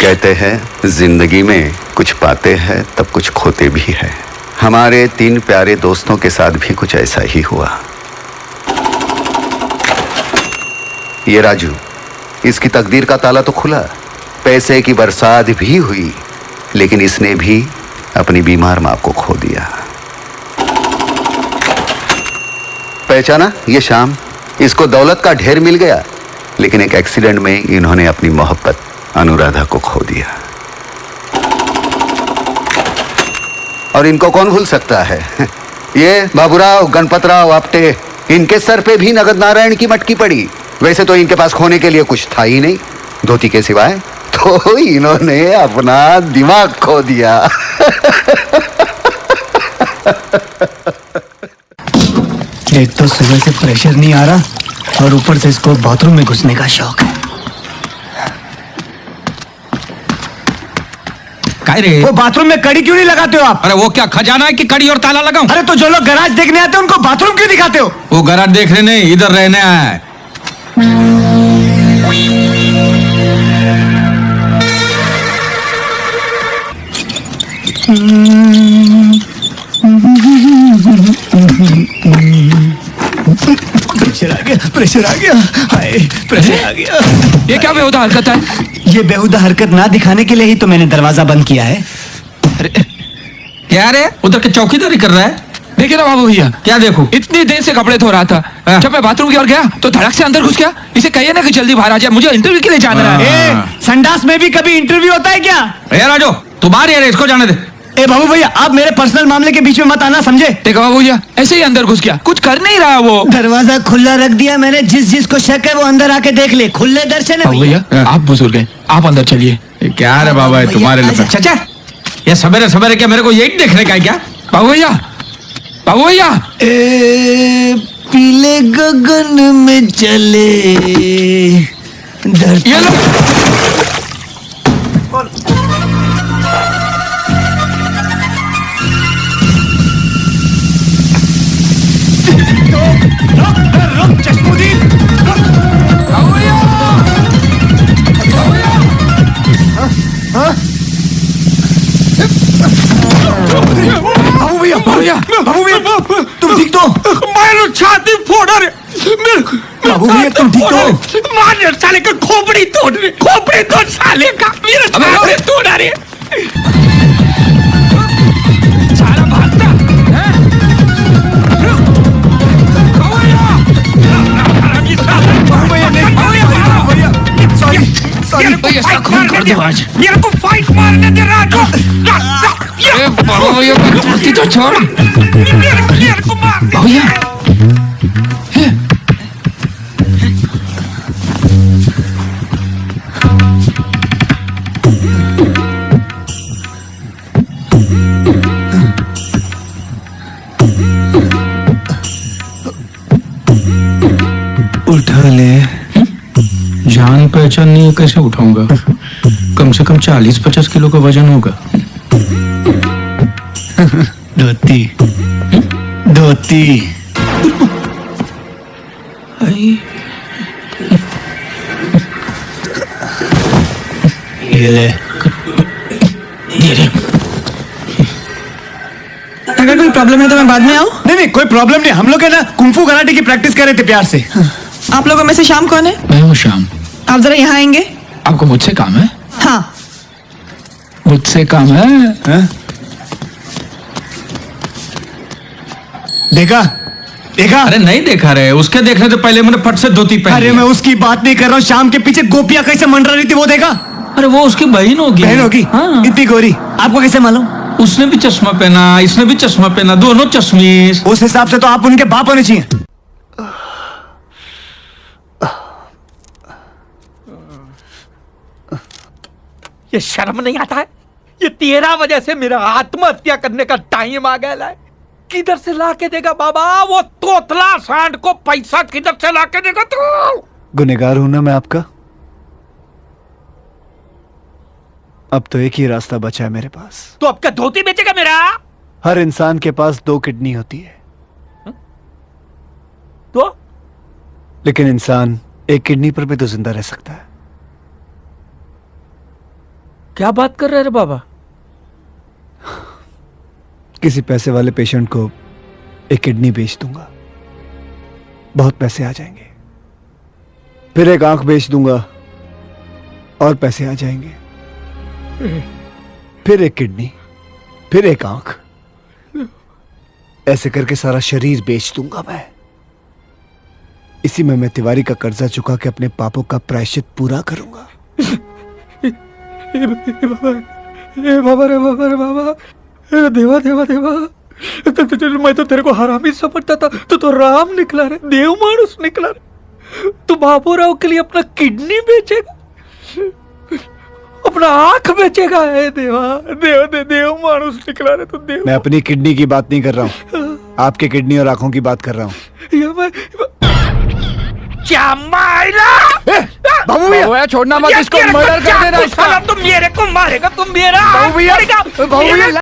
कहते हैं जिंदगी में कुछ पाते हैं तब कुछ खोते भी है। हमारे 3 प्यारे दोस्तों के साथ भी कुछ ऐसा ही हुआ। ये राजू, इसकी तकदीर का ताला तो खुला, पैसे की बरसात भी हुई, लेकिन इसने भी अपनी बीमार मां को खो दिया। पहचाना? ये शाम, इसको दौलत का ढेर मिल गया, लेकिन एक एक्सीडेंट में इन्होंने अपनी मोहब्बत अनुराधा को खो दिया। और इनको कौन भूल सकता है? ये बाबूराव, गणपतराव, आपटे, इनके सर पे भी नगद नारायण की मटकी पड़ी। वैसे तो इनके पास खोने के लिए कुछ था ही नहीं, धोती के सिवाय, तो इन्होंने अपना दिमाग खो दिया। एक तो सुबह से प्रेशर नहीं आ रहा और ऊपर से इसको बाथरूम में घुसने का शौक है। काय रे? वो बाथरूम में कड़ी क्यों नहीं लगाते हो आप? अरे वो क्या खजाना है कि कड़ी और ताला लगाऊं? अरे तो जो लोग गैराज देखने आते हैं उनको बाथरूम क्यों दिखाते हो? वो गैराज देखने नहीं, इधर रहने आया है। प्रेशर आ गया, प्रेशर आ गया, हाय प्रेशर आ गया। ये क्या बेहुदा हरकत है? ये बेहुदा हरकत ना दिखाने के लिए ही तो मैंने दरवाजा बंद किया है। अरे क्या रे? उधर के चौकीदारी कर रहा है? देखिए ना बाबू भैया, क्या देखो? इतनी देर से कपड़े धो रहा था, जब मैं बाथरूम की ओर गया तो धड़क से अंदर घुस गया। इसे कहिए ना कि जल्दी बाहर आ जाए, मुझे इंटरव्यू के लिए जाना है। संडास में भी कभी इंटरव्यू होता है क्या? ए राजू, तू बाहर यार, इसको जाने दे। ए बाबू भैया, आप मेरे पर्सनल मामले के बीच में मत आना, समझे? देखो बाबू भैया, ऐसे ही अंदर घुस गया, कुछ कर नहीं रहा वो। दरवाजा खुला रख दिया मैंने, जिसको शक है वो अंदर आके देख ले, खुले दर्शन है बाबू भैया, आप बुजुर्ग हैं, आप अंदर चलिए। क्या रे बाबा, तुम्हारे लिए चाचा, ये सवेरे सवेरे क्या मेरे को यही देखने का है क्या? बाबू भैया, बाबू भैया, पीले गगन में चले धरती। ये लो। रुक चश्मुदीन, बाबू भैया, बाबू भैया, बाबू भैया, बाबू भैया, तुम ठीक तो? मेरे छाती फोड़ रे, बाबू भैया तुम ठीक तो? मार साले का खोपड़ी तोड़ रे, खोपड़ी तोड़ साले का, मेरे छाती तोड़ रे। सारा भागता है। बाबू भैया, बाबू भैया नहीं, बाबू भैया, सॉरी भैया, इसका खून कर दो आज। मेरे को फाइट मारने दे राजू। अरे बाबू भैया, धरती तो छोड़। मेरे को मार। बाबू भैया, उठा ले। जान पहचान नहीं है, कैसे उठाऊंगा? कम से कम 40-50 किलो का वजन होगा। धोती, धोती। ये ले। अगर कोई प्रॉब्लम है तो मैं बाद में आऊं? नहीं कोई प्रॉब्लम नहीं, हम लोग है ना कुंफू कराटे की प्रैक्टिस कर रहे थे प्यार से। आप लोगों में से शाम कौन है? मैं हूँ शाम। आप जरा यहाँ आएंगे। आपको मुझसे काम है? हाँ। मुझसे काम है? हाँ? देखा देखा? अरे नहीं देखा रे, उसके देखने तो पहले मैंने फट से धोती पहनी। अरे मैं उसकी बात नहीं कर रहा हूँ, शाम के पीछे गोपियां कैसे मंडरा रही थी वो देखा? अरे वो उसकी बहन होगी। बहन होगी? हाँ। इतनी गोरी, आपको कैसे मालूम? उसने भी चश्मा पहना, इसने भी चश्मा पहना, दोनों चश्मीश। उस हिसाब से तो आप उनके बाप होने चाहिए। ये शर्म नहीं आता है? ये 13 वजह से मेरा आत्महत्या करने का टाइम आ गया है। किधर से ला के देगा बाबा वो तोतला सांड को पैसा? किधर से ला के देगा तू? गुनहगार हूं ना मैं आपका। अब तो एक ही रास्ता बचा है मेरे पास। तो अब क्या धोती बेचेगा मेरा? हर इंसान के पास 2 किडनी होती है, तो लेकिन इंसान एक किडनी पर भी तो जिंदा रह सकता है। क्या बात कर रहे रे बाबा? किसी पैसे वाले पेशेंट को एक किडनी बेच दूंगा, बहुत पैसे आ जाएंगे। फिर एक आंख बेच दूंगा और पैसे आ जाएंगे। फिर एक किडनी, फिर एक आंख, ऐसे करके सारा शरीर बेच दूंगा मैं। इसी में मैं तिवारी का कर्जा चुका के अपने पापों का प्रायश्चित पूरा करूंगा। ए बाबा रे बाबा रे बाबा, देवा देवा देवा, मैं तो तेरे को हरामी समझता था, तो राम निकला रे, देव मानुस निकला रे। तू बाबूराव के लिए अपना किडनी बेचेगा, अपना आंख बेचेगा? है देवा, देव दे देव मानुस निकला रे, तो देव। मैं अपनी किडनी की बात नहीं कर रहा हूँ, आपके किडनी और आंखों की बात कर रहा हूँ। क्या मायला? बाबू भैया छोड़ना मत इसको, मर्डर कर देना इसका। तुम मेरे को मारेगा, तुम मेरा बाबू भैया, बाबू भैया।